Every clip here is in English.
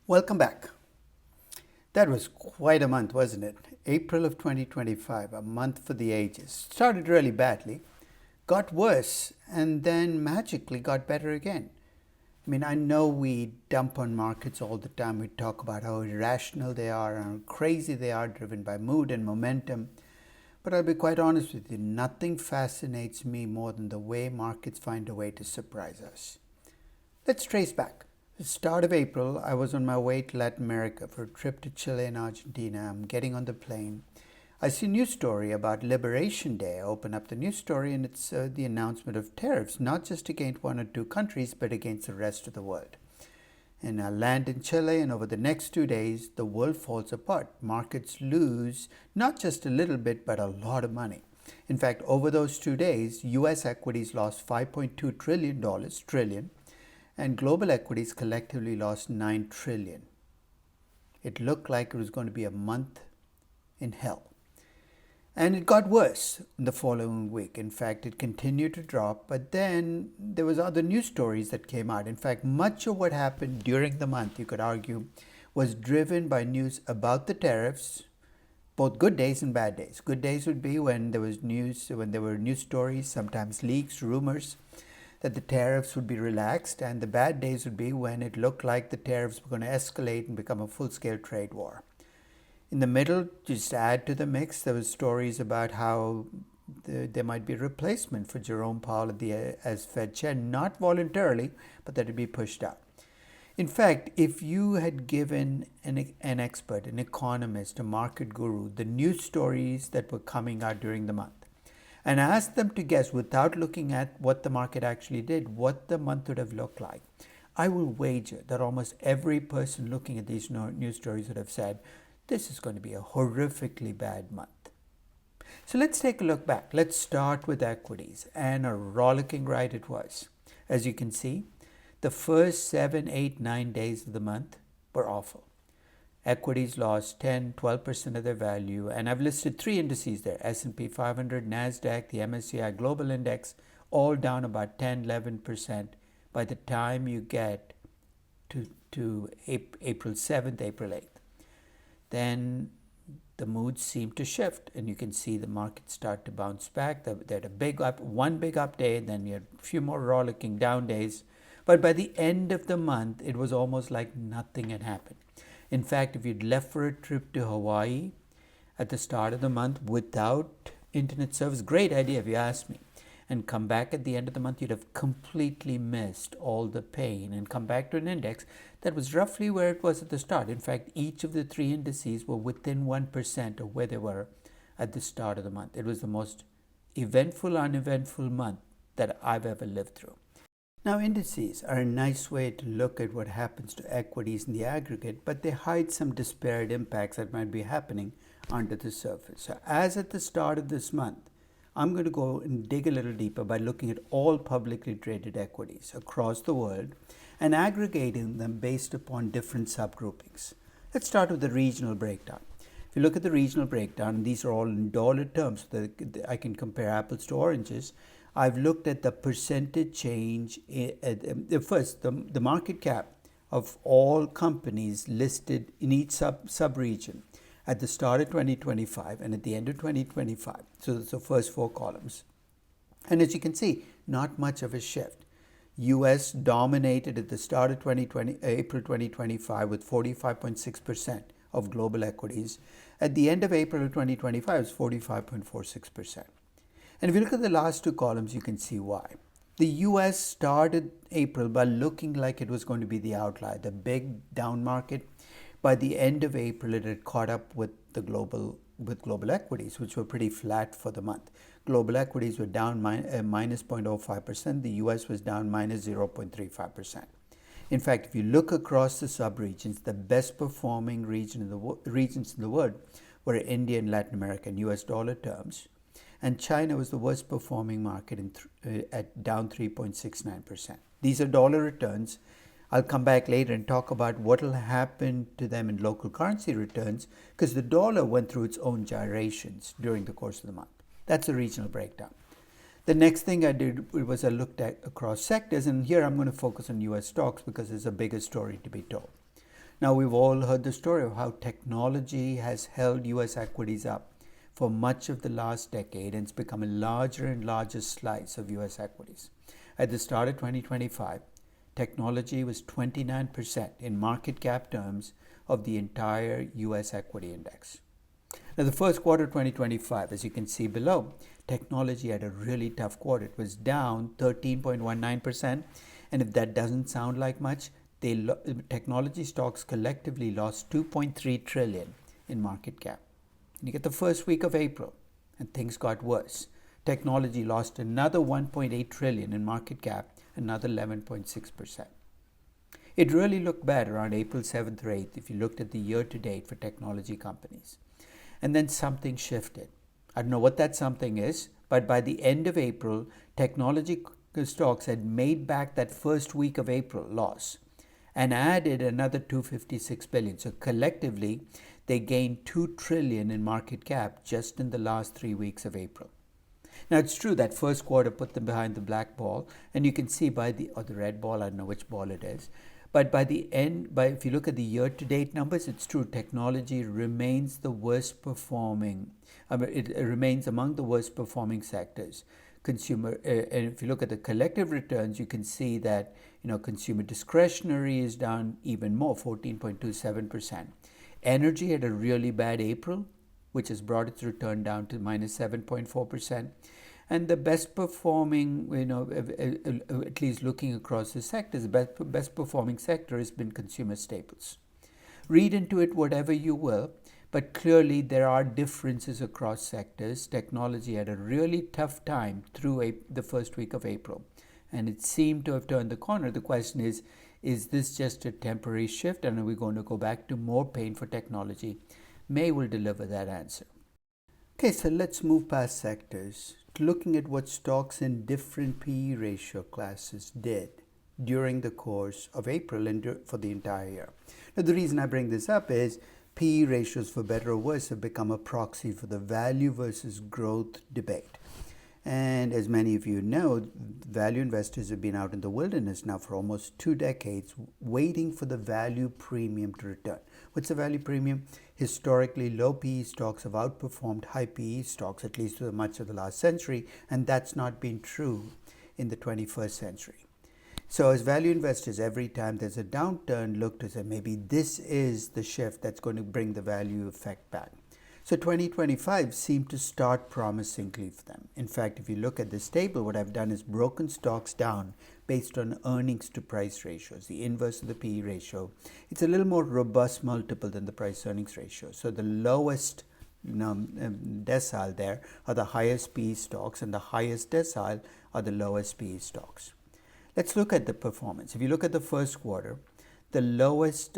Welcome back. That was quite a month, wasn't it? April of 2025, a month for the ages. Started really badly, got worse, and then magically got better again. I know we dump on markets all the time. We talk about how irrational they are and how crazy they are, driven by mood and momentum. But I'll be quite honest with you, nothing fascinates me more than the way markets find a way to surprise us. Let's trace back. The start of April, I was on my way to Latin America for a trip to Chile and Argentina. I'm getting on the plane. I see a news story about Liberation Day. I open up the news story and it's the announcement of tariffs, not just against one or two countries, but against the rest of the world. And I land in Chile, and over the next 2 days, the world falls apart. Markets lose not just a little bit, but a lot of money. In fact, over those 2 days, US equities lost $5.2 trillion, and global equities collectively lost $9 trillion. It looked like it was going to be a month in hell. And it got worse in the following week. In fact, it continued to drop, but then there was other news stories that came out. In fact, much of what happened during the month, you could argue, was driven by news about the tariffs, both good days and bad days. Good days would be when there was news, when there were news stories, sometimes leaks, rumors, that the tariffs would be relaxed, and the bad days would be when it looked like the tariffs were going to escalate and become a full-scale trade war. In the middle, just to add to the mix, there was stories about how there might be a replacement for Jerome Powell as Fed chair, not voluntarily, but that it'd be pushed out. In fact, if you had given an expert, an economist, a market guru, the news stories that were coming out during the month, and asked them to guess, without looking at what the market actually did, what the month would have looked like, I will wager that almost every person looking at these news stories would have said, this is going to be a horrifically bad month. So let's take a look back. Let's start with equities, and a rollicking ride it was. As you can see, the first 7, 8, 9 days of the month were awful. Equities lost 10, 12% of their value, and I've listed 3 indices there: S&P 500, NASDAQ, the MSCI Global Index, all down about 10, 11% by the time you get to April 7th, April 8th. Then the moods seem to shift, and you can see the market start to bounce back. They had one big up day, then you had a few more rollicking down days. But by the end of the month, it was almost like nothing had happened. In fact, if you'd left for a trip to Hawaii at the start of the month without internet service, great idea if you ask me, and come back at the end of the month, you'd have completely missed all the pain and come back to an index that was roughly where it was at the start. In fact, each of the 3 indices were within 1% of where they were at the start of the month. It was the most eventful, uneventful month that I've ever lived through. Now, indices are a nice way to look at what happens to equities in the aggregate, but they hide some disparate impacts that might be happening under the surface. So as at the start of this month, I'm going to go and dig a little deeper by looking at all publicly traded equities across the world and aggregating them based upon different subgroupings. Let's start with the regional breakdown. If you look at the regional breakdown, and these are all in dollar terms so that I can compare apples to oranges, I've looked at the percentage change. First, the market cap of all companies listed in each sub-region at the start of 2025 and at the end of 2025. So that's the first 4 columns. And as you can see, not much of a shift. US dominated at the start of April 2025 with 45.6% of global equities. At the end of April of 2025, it was 45.46%. And if you look at the last 2 columns, you can see why. The US started April by looking like it was going to be the outlier, the big down market. By the end of April, it had caught up with global equities, which were pretty flat for the month. Global equities were down minus 0.05%. The US was down minus 0.35%. In fact, if you look across the subregions, the best performing regions in the world were India and Latin America in US dollar terms. And China was the worst performing market at down 3.69%. These are dollar returns. I'll come back later and talk about what will happen to them in local currency returns, because the dollar went through its own gyrations during the course of the month. That's a regional breakdown. The next thing I did was I looked at across sectors, and here I'm going to focus on US stocks because there's a bigger story to be told. Now, we've all heard the story of how technology has held US equities up for much of the last decade, and it's become a larger and larger slice of US equities. At the start of 2025, technology was 29% in market cap terms of the entire US equity index. Now, the first quarter of 2025, as you can see below, technology had a really tough quarter. It was down 13.19%. And if that doesn't sound like much, technology stocks collectively lost 2.3 trillion in market cap. And you get the first week of April, and things got worse. Technology lost another 1.8 trillion in market cap, another 11.6%. It really looked bad around April 7th or 8th if you looked at the year to date for technology companies. And then something shifted. I don't know what that something is, but by the end of April, technology stocks had made back that first week of April loss and added another 256 billion. So collectively, they gained 2 trillion in market cap just in the last 3 weeks of April. Now, it's true that first quarter put them behind the black ball, and you can see or the red ball, I don't know which ball it is. But by the end, if you look at the year-to-date numbers, it's true, technology remains the worst performing. It remains among the worst performing sectors. And if you look at the collective returns, you can see that consumer discretionary is down even more, 14.27%. Energy had a really bad April, which has brought its return down to minus 7.4%. And the best performing, at least looking across the sectors, the best performing sector has been consumer staples. Read into it whatever you will, but clearly there are differences across sectors. Technology had a really tough time through the first week of April, and it seemed to have turned the corner. The question is this just a temporary shift, and are we going to go back to more pain for technology? May will deliver that answer. Okay, so let's move past sectors, looking at what stocks in different PE ratio classes did during the course of April and for the entire year. Now, the reason I bring this up is PE ratios, for better or worse, have become a proxy for the value versus growth debate. And as many of you know, value investors have been out in the wilderness now for almost 2 decades, waiting for the value premium to return. What's the value premium? Historically, low PE stocks have outperformed high PE stocks, at least for much of the last century, and that's not been true in the 21st century. So as value investors, every time there's a downturn, look to say maybe this is the shift that's going to bring the value effect back. So 2025 seemed to start promisingly for them. In fact, if you look at this table, what I've done is broken stocks down based on earnings to price ratios, the inverse of the PE ratio. It's a little more robust multiple than the price earnings ratio. So the lowest decile there are the highest PE stocks, and the highest decile are the lowest PE stocks. Let's look at the performance. If you look at the first quarter, the lowest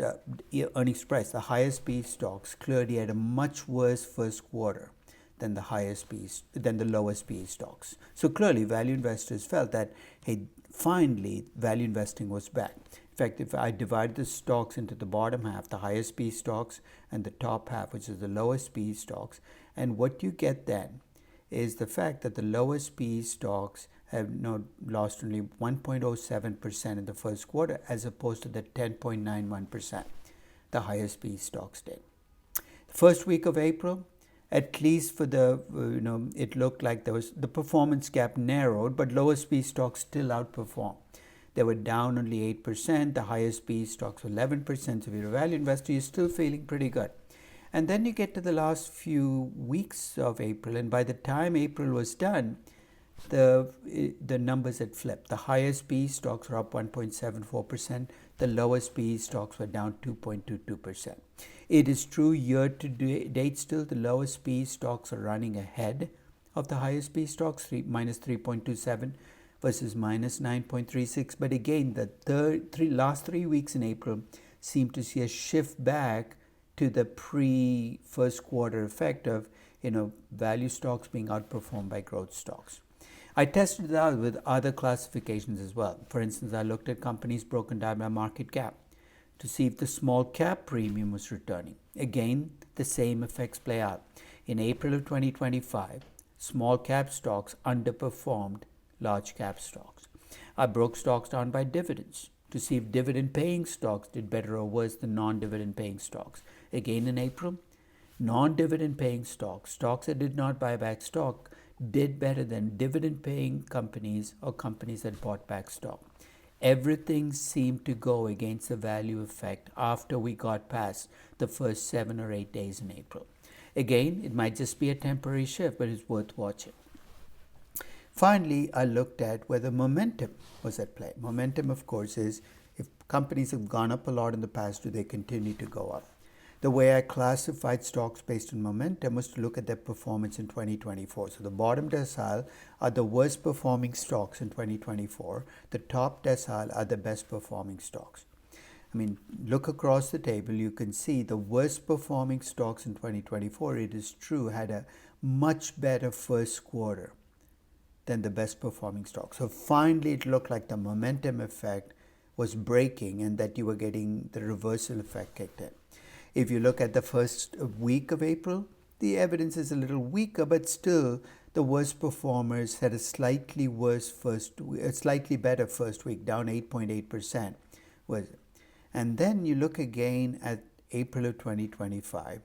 earnings price, the highest PE stocks, clearly had a much worse first quarter than the lowest PE stocks. So clearly, value investors felt that, hey, finally, value investing was back. In fact, if I divide the stocks into the bottom half, the highest PE stocks, and the top half, which is the lowest PE stocks, and what you get then is the fact that the lowest PE stocks have lost only 1.07% in the first quarter, as opposed to the 10.91% the highest PE stocks did. The first week of April, at least for it looked like the performance gap narrowed, but lowest PE stocks still outperformed. They were down only 8%. The highest PE stocks were 11%. So if you're a value investor, you're still feeling pretty good. And then you get to the last few weeks of April, and by the time April was done, the numbers had flipped. The highest PE stocks were up 1.74%. The lowest PE stocks were down 2.22%. It is true year to date still the lowest PE stocks are running ahead of the highest PE stocks, minus 3.27 versus minus 9.36. But again, the last 3 weeks in April seem to see a shift back to the pre-first quarter effect of value stocks being outperformed by growth stocks. I tested it out with other classifications as well. For instance, I looked at companies broken down by market cap to see if the small cap premium was returning. Again, the same effects play out. In April of 2025, small cap stocks underperformed large cap stocks. I broke stocks down by dividends to see if dividend paying stocks did better or worse than non-dividend paying stocks. Again in April, non-dividend paying stocks, stocks that did not buy back stock, did better than dividend paying companies or companies that bought back stock. Everything seemed to go against the value effect after we got past the first 7 or 8 days in April. Again, it might just be a temporary shift, but it's worth watching. Finally, I looked at whether momentum was at play. Momentum, of course, is if companies have gone up a lot in the past, do they continue to go up? The way I classified stocks based on momentum was to look at their performance in 2024. So the bottom decile are the worst performing stocks in 2024. The top decile are the best performing stocks. I mean, look across the table, you can see the worst performing stocks in 2024, it is true, had a much better first quarter than the best performing stocks. So finally, it looked like the momentum effect was breaking and that you were getting the reversal effect kicked in. If you look at the first week of April, the evidence is a little weaker, but still the worst performers had a slightly better first week, down 8.8%. And then you look again at April of 2025.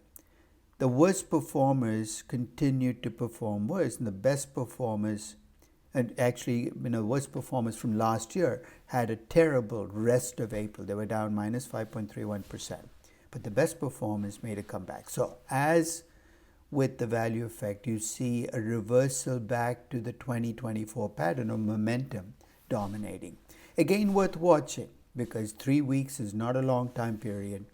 The worst performers continued to perform worse, and the best performers, and actually, worst performers from last year had a terrible rest of April. They were down minus 5.31%. But the best performers made a comeback. So as with the value effect, you see a reversal back to the 2024 pattern of momentum dominating. Again, worth watching because 3 weeks is not a long time period,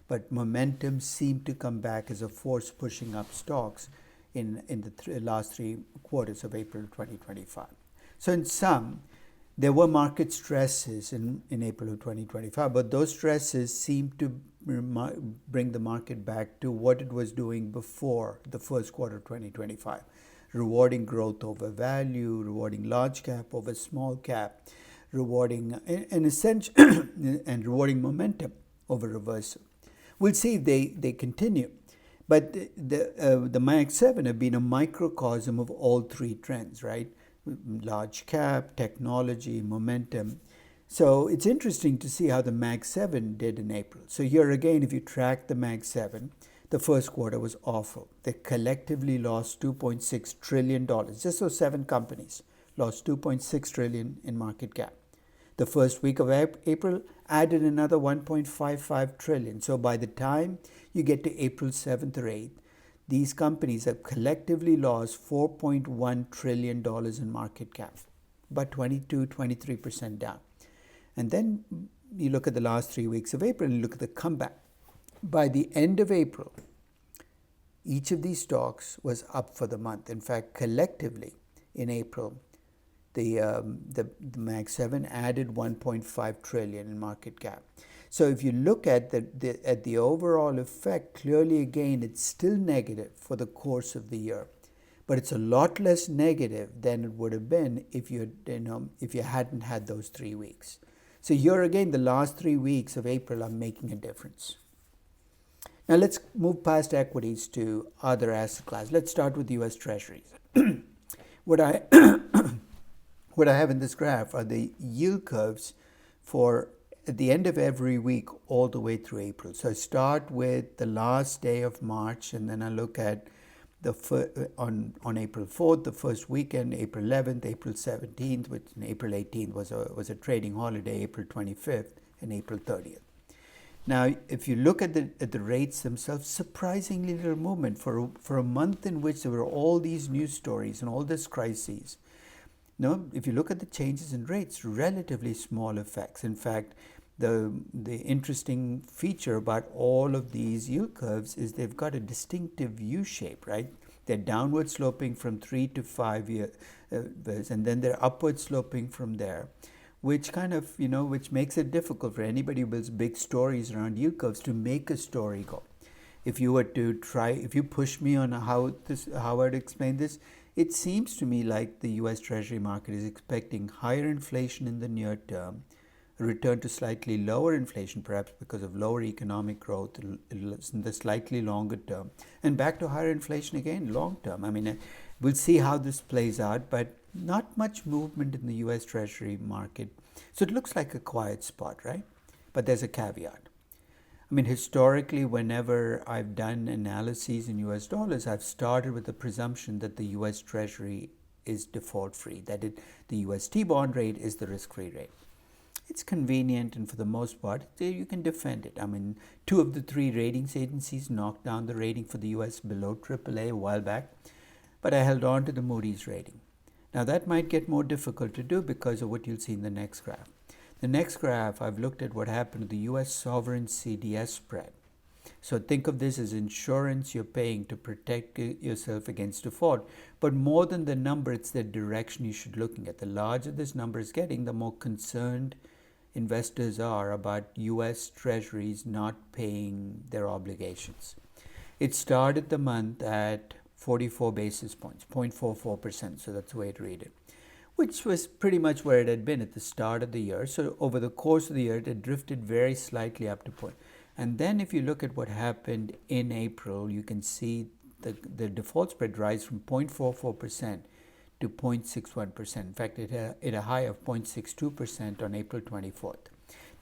but momentum seemed to come back as a force pushing up stocks in the last 3 quarters of April 2025. So in sum, there were market stresses in April of 2025, but those stresses seemed to bring the market back to what it was doing before the first quarter of 2025, rewarding growth over value, rewarding large cap over small cap, rewarding an essential and rewarding momentum over reversal. We'll see if they continue. But the MAG 7 have been a microcosm of all three trends, right? Large cap, technology, momentum. So it's interesting to see how the MAG 7 did in April. So here again, if you track the MAG 7, the first quarter was awful. They collectively lost $2.6 trillion. Just those 7 companies lost $2.6 trillion in market cap. The first week of April added another $1.55 trillion. So by the time you get to April 7th or 8th, these companies have collectively lost $4.1 trillion in market cap, about 23% down. And then you look at the last 3 weeks of April and you look at the comeback. By the end of April, each of these stocks was up for the month. In fact, collectively in April, the MAG 7 added 1.5 trillion in market cap. So if you look at the overall effect, clearly again it's still negative for the course of the year, but it's a lot less negative than it would have been if you hadn't had those 3 weeks. So here again, the last 3 weeks of April are making a difference. Now let's move past equities to other asset classes. Let's start with U.S. Treasuries. What I have in this graph are the yield curves for at the end of every week all the way through April. So I start with the last day of March, and then I look at on April 4th, the first weekend, April 11th, April 17th, which April 18th was a trading holiday, April 25th, and April 30th. Now, if you look at the rates themselves, surprisingly little movement for a month in which there were all these news stories and all these crises. No, if you look at the changes in rates, relatively small effects. In fact, the interesting feature about all of these yield curves is they've got a distinctive U shape, right? They're downward sloping from 3 to 5 years, and then they're upward sloping from there, which kind of, which makes it difficult for anybody who builds big stories around yield curves to make a story go. If you push me on how I'd explain this, it seems to me like the U.S. Treasury market is expecting higher inflation in the near term, a return to slightly lower inflation, perhaps because of lower economic growth in the slightly longer term, and back to higher inflation again long term. I mean, we'll see how this plays out, but not much movement in the US Treasury market. So it looks like a quiet spot, right? But there's a caveat. I mean, historically, whenever I've done analyses in US dollars, I've started with the presumption that the US Treasury is default free, that the UST bond rate is the risk free rate. It's convenient, and for the most part, you can defend it. I mean, 2 of the 3 ratings agencies knocked down the rating for the US below AAA a while back, but I held on to the Moody's rating. Now, that might get more difficult to do because of what you'll see in the next graph. The next graph, I've looked at what happened to the US sovereign CDS spread. So think of this as insurance you're paying to protect yourself against default. But more than the number, it's the direction you should be looking at. The larger this number is getting, the more concerned investors are about US Treasuries not paying their obligations. It started the month at 44 basis points, 0.44%, so that's the way to read it, which was pretty much where it had been at the start of the year. So over the course of the year, it had drifted very slightly up to point. And then if you look at what happened in April, you can see the default spread rise from 0.44% to 0.61%. In fact, it hit a high of 0.62% on April 24th.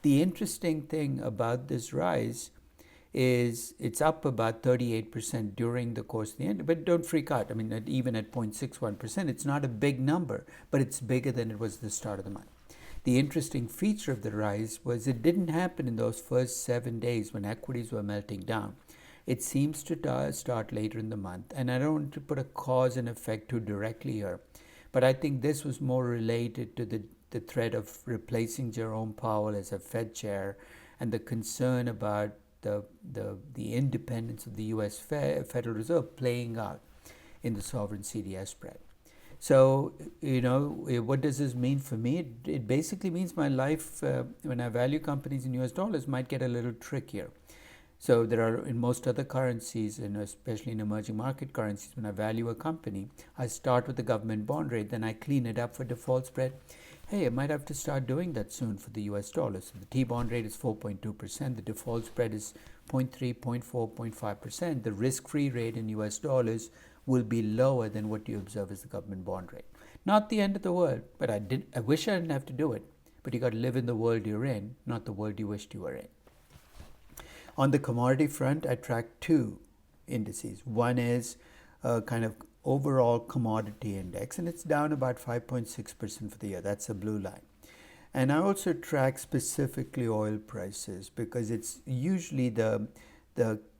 The interesting thing about this rise is it's up about 38% during the course of the end. But don't freak out. I mean, even at 0.61%, it's not a big number, but it's bigger than it was at the start of the month. The interesting feature of the rise was it didn't happen in those first 7 days when equities were melting down. It seems to start later in the month. And I don't want to put a cause and effect too directly here, but I think this was more related to the threat of replacing Jerome Powell as a Fed chair and the concern about the independence of the U.S. Federal Reserve playing out in the sovereign CDS spread. So, what does this mean for me? It basically means my life, when I value companies in US dollars, might get a little trickier. So there are, in most other currencies, and especially in emerging market currencies, when I value a company, I start with the government bond rate, then I clean it up for default spread. Hey, I might have to start doing that soon for the US dollar. So the T-bond rate is 4.2%, the default spread is 0.3, 0.4, 0.5%. The risk-free rate in US dollars will be lower than what you observe as the government bond rate. Not the end of the world, but I wish I didn't have to do it. But you got to live in the world you're in, not the world you wished you were in. On the commodity front, I track 2 indices. One is a kind of overall commodity index, and it's down about 5.6% for the year. That's the blue line. And I also track specifically oil prices because it's usually the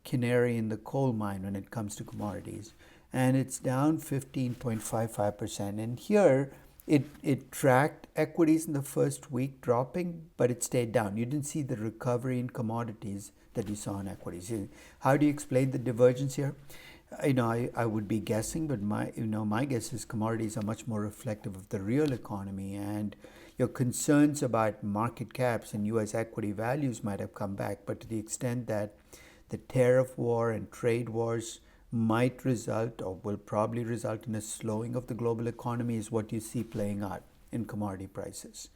canary in the coal mine when it comes to commodities. And it's down 15.55%. And here, it tracked equities in the first week dropping, but it stayed down. You didn't see the recovery in commodities that you saw in equities. How do you explain the divergence here? I would be guessing, but my guess is commodities are much more reflective of the real economy, and your concerns about market caps and U.S. equity values might have come back. But to the extent that the tariff war and trade wars might result, or will probably result, in a slowing of the global economy is what you see playing out in commodity prices.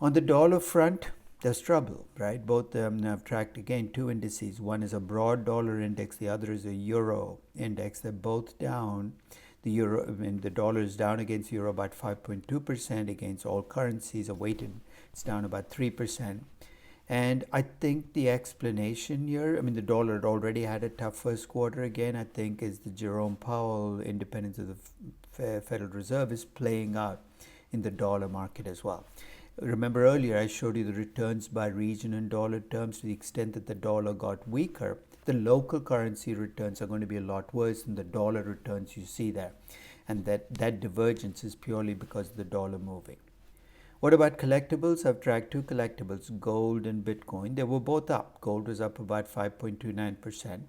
On the dollar front, there's trouble, right? Both I've tracked again 2 indices. One is a broad dollar index, the other is a euro index. They're both down. The dollar is down against euro about 5.2%, against all currencies are weighted. It's down about 3%. And I think the explanation here, the dollar had already had a tough first quarter again, I think, is the Jerome Powell independence of the Federal Reserve is playing out in the dollar market as well. Remember earlier I showed you the returns by region in dollar terms. To the extent that the dollar got weaker, the local currency returns are going to be a lot worse than the dollar returns you see there. And that divergence is purely because of the dollar moving. What about collectibles? I've tracked 2 collectibles, gold and Bitcoin. They were both up. Gold was up about 5.29%.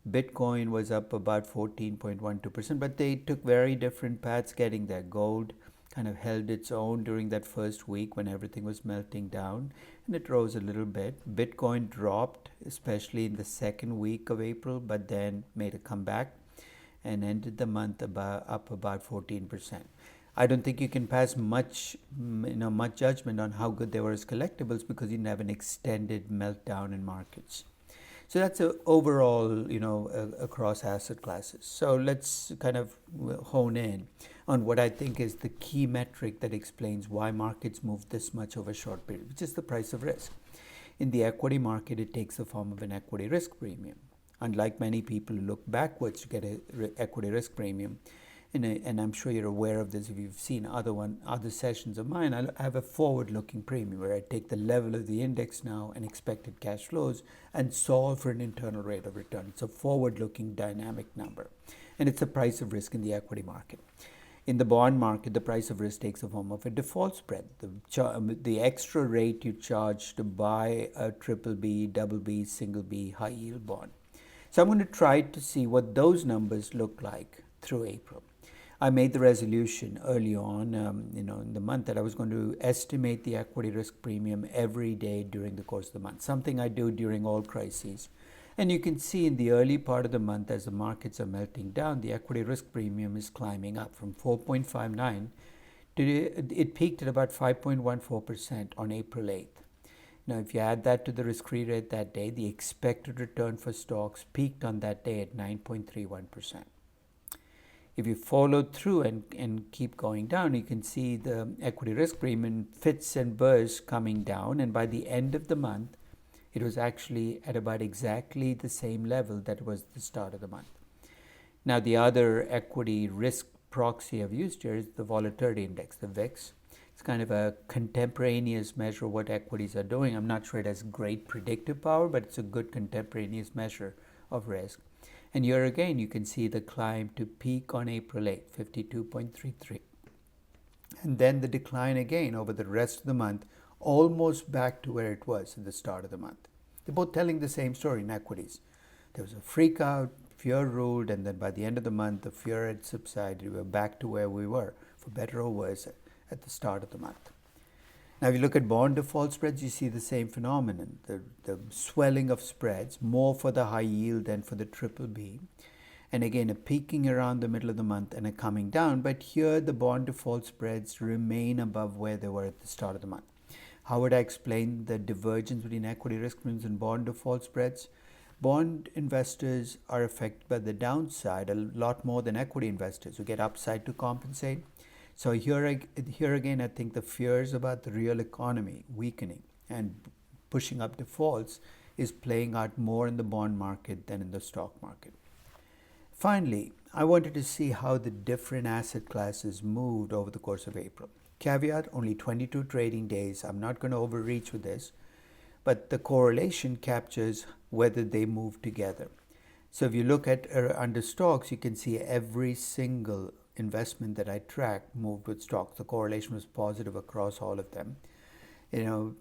Bitcoin was up about 14.12%, but they took very different paths getting there. Gold kind of held its own during that first week when everything was melting down, and it rose a little bit. Bitcoin dropped, especially in the second week of April, but then made a comeback and ended the month up about 14%. I don't think you can pass much judgment on how good they were as collectibles because you didn't have an extended meltdown in markets. So that's a overall, across asset classes. So let's kind of hone in on what I think is the key metric that explains why markets move this much over a short period, which is the price of risk. In the equity market, it takes the form of an equity risk premium. Unlike many people who look backwards to get an equity risk premium, and I'm sure you're aware of this if you've seen other sessions of mine, I have a forward-looking premium where I take the level of the index now and expected cash flows and solve for an internal rate of return. It's a forward-looking dynamic number, and it's the price of risk in the equity market. In the bond market, the price of risk takes the form of a default spread, the extra rate you charge to buy a triple B, double B, single B high yield bond. So I'm going to try to see what those numbers look like through April. I made the resolution early on, in the month, that I was going to estimate the equity risk premium every day during the course of the month, something I do during all crises. And you can see in the early part of the month, as the markets are melting down, the equity risk premium is climbing up from 4.59 to it peaked at about 5.14% on April 8th. Now, if you add that to the risk-free rate that day, the expected return for stocks peaked on that day at 9.31%. If you follow through and keep going down, you can see the equity risk premium fits and bursts coming down. And by the end of the month, it was actually at about exactly the same level that was the start of the month. Now, the other equity risk proxy I've used here is the volatility index, the VIX. It's kind of a contemporaneous measure of what equities are doing. I'm not sure it has great predictive power, but it's a good contemporaneous measure of risk. And here again, you can see the climb to peak on April 8th, 52.33. And then the decline again over the rest of the month, almost back to where it was at the start of the month. They're both telling the same story in equities. There was a freak out, fear ruled, and then by the end of the month, the fear had subsided. We were back to where we were, for better or worse, at the start of the month. Now, if you look at bond default spreads, you see the same phenomenon, the swelling of spreads, more for the high yield than for the triple B. And again, a peaking around the middle of the month and a coming down. But here, the bond default spreads remain above where they were at the start of the month. How would I explain the divergence between equity risk premiums and bond default spreads? Bond investors are affected by the downside a lot more than equity investors who get upside to compensate. So here again, I think the fears about the real economy weakening and pushing up defaults is playing out more in the bond market than in the stock market. Finally, I wanted to see how the different asset classes moved over the course of April. Caveat, only 22 trading days. I'm not going to overreach with this, but the correlation captures whether they move together. So if you look at under stocks, you can see every single investment that I tracked moved with stocks. The correlation was positive across all of them. And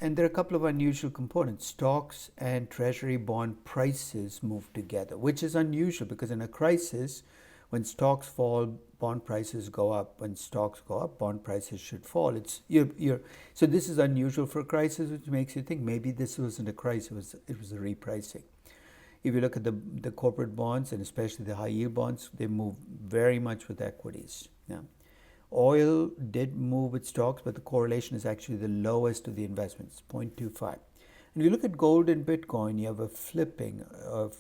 there are a couple of unusual components. Stocks and treasury bond prices move together, which is unusual because in a crisis, when stocks fall, bond prices go up. When stocks go up, bond prices should fall. So this is unusual for a crisis, which makes you think maybe this wasn't a crisis, it was a repricing. If you look at the corporate bonds, and especially the high yield bonds, they move very much with equities. Yeah. Oil did move with stocks, but the correlation is actually the lowest of the investments, 0.25. And if you look at gold and Bitcoin, you have a flipping of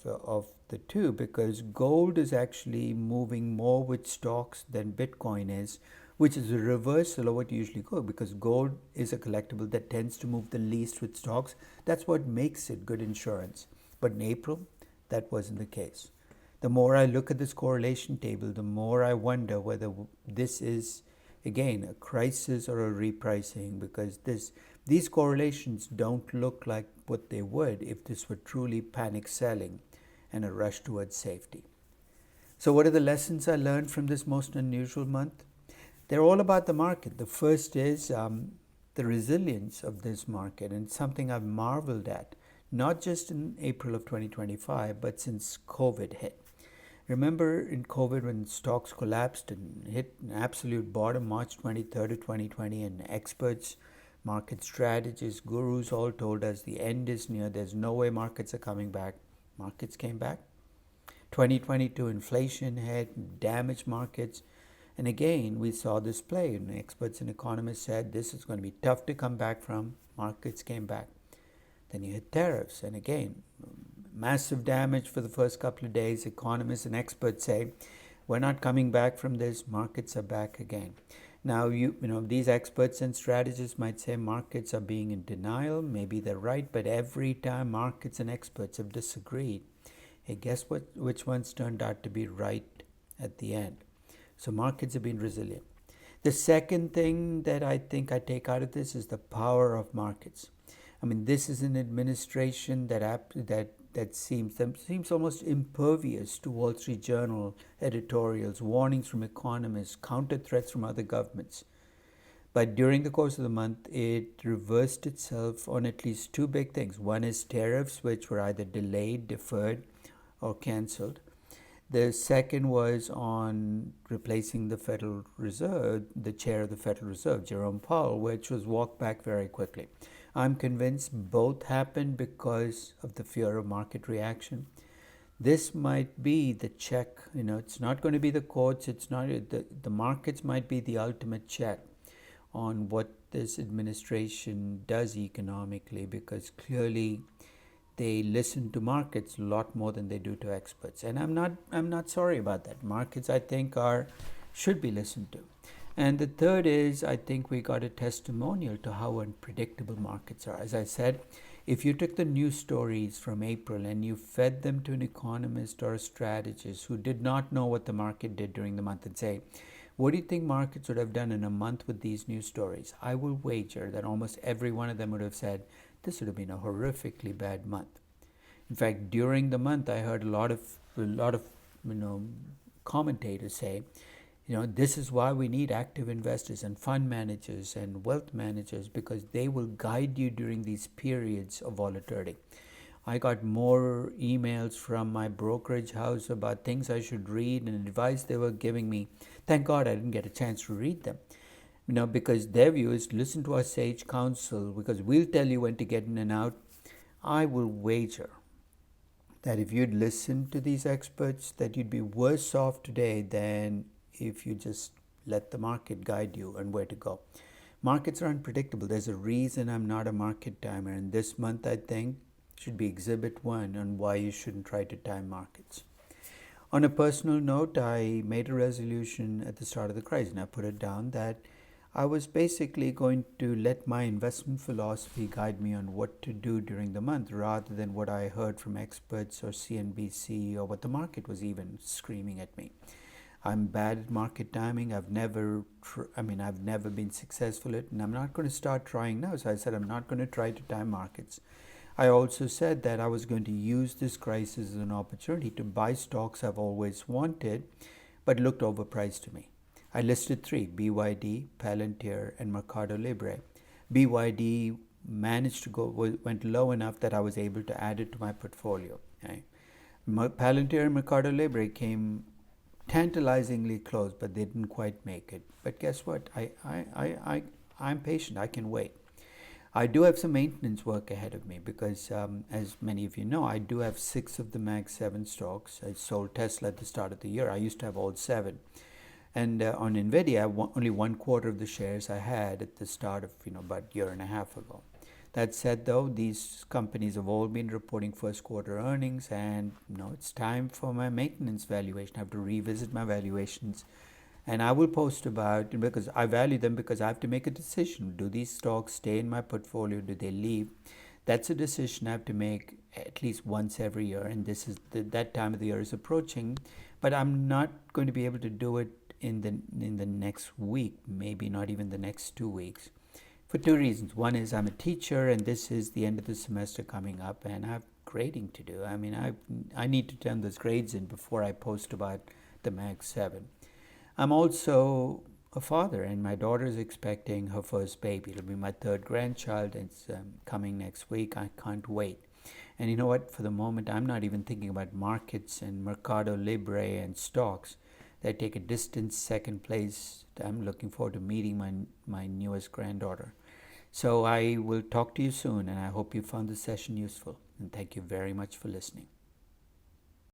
the two, because gold is actually moving more with stocks than Bitcoin is, which is a reversal of what you usually go, because gold is a collectible that tends to move the least with stocks. That's what makes it good insurance. But in April, that wasn't the case. The more I look at this correlation table, the more I wonder whether this is, again, a crisis or a repricing, because these correlations don't look like what they would if this were truly panic selling and a rush towards safety. So what are the lessons I learned from this most unusual month? They're all about the market. The first is the resilience of this market, and something I've marveled at, not just in April of 2025, but since COVID hit. Remember in COVID when stocks collapsed and hit an absolute bottom March 23rd of 2020, and experts, market strategists, gurus all told us the end is near, there's no way markets are coming back. Markets came back. 2022 inflation hit, damaged markets. And again, we saw this play. And experts and economists said this is going to be tough to come back from. Markets came back. Then you hit tariffs, and again, massive damage for the first couple of days. Economists and experts say, we're not coming back from this, markets are back again. Now, these experts and strategists might say markets are being in denial. Maybe they're right, but every time markets and experts have disagreed, hey, guess what? Which ones turned out to be right at the end? So markets have been resilient. The second thing that I think I take out of this is the power of markets. I mean, this is an administration that seems almost impervious to Wall Street Journal editorials, warnings from economists, counter threats from other governments. But during the course of the month, it reversed itself on at least two big things. One is tariffs, which were either delayed, deferred, or cancelled. The second was on replacing the Federal Reserve, the chair of the Federal Reserve, Jerome Powell, which was walked back very quickly. I'm convinced both happened because of the fear of market reaction. This might be the check. It's not going to be the courts. It's not the markets might be the ultimate check on what this administration does economically, because clearly they listen to markets a lot more than they do to experts. And I'm not sorry about that. Markets, I think, should be listened to. And the third is, I think we got a testimonial to how unpredictable markets are. As I said, if you took the news stories from April and you fed them to an economist or a strategist who did not know what the market did during the month and say, what do you think markets would have done in a month with these news stories? I will wager that almost every one of them would have said, this would have been a horrifically bad month. In fact, during the month, I heard a lot of commentators say, this is why we need active investors and fund managers and wealth managers, because they will guide you during these periods of volatility. I got more emails from my brokerage house about things I should read and advice they were giving me. Thank God I didn't get a chance to read them. Because their view is listen to our sage counsel, because we'll tell you when to get in and out. I will wager that if you'd listen to these experts, that you'd be worse off today than if you just let the market guide you and where to go. Markets are unpredictable. There's a reason I'm not a market timer, and this month I think should be exhibit 1 on why you shouldn't try to time markets. On a personal note, I made a resolution at the start of the crisis, and I put it down that I was basically going to let my investment philosophy guide me on what to do during the month, rather than what I heard from experts or CNBC or what the market was even screaming at me. I'm bad at market timing. I've never been successful at it, and I'm not going to start trying now. So I said I'm not going to try to time markets. I also said that I was going to use this crisis as an opportunity to buy stocks I've always wanted, but looked overpriced to me. I listed 3: BYD, Palantir, and Mercado Libre. BYD went low enough that I was able to add it to my portfolio. Okay? Palantir and Mercado Libre came tantalizingly close, but they didn't quite make it. But guess what? I'm patient. I can wait. I do have some maintenance work ahead of me because, as many of you know, I do have 6 of the Mag 7 stocks. I sold Tesla at the start of the year. I used to have all 7. And on NVIDIA, only 1/4 of the shares I had at the start of, about a year and a half ago. That said, though, these companies have all been reporting first quarter earnings, and it's time for my maintenance valuation. I have to revisit my valuations, and I will post about it because I value them, because I have to make a decision. Do these stocks stay in my portfolio? Do they leave? That's a decision I have to make at least once every year, and this is that time of the year is approaching. But I'm not going to be able to do it in the next week, maybe not even the next 2 weeks. For 2 reasons. One is I'm a teacher, and this is the end of the semester coming up, and I have grading to do. I need to turn those grades in before I post about the Mag 7. I'm also a father, and my daughter is expecting her first baby. It'll be my 3rd grandchild, and it's coming next week. I can't wait. And you know what? For the moment, I'm not even thinking about markets and Mercado Libre and stocks. They take a distant second place. I'm looking forward to meeting my newest granddaughter. So I will talk to you soon, and I hope you found this session useful. And thank you very much for listening.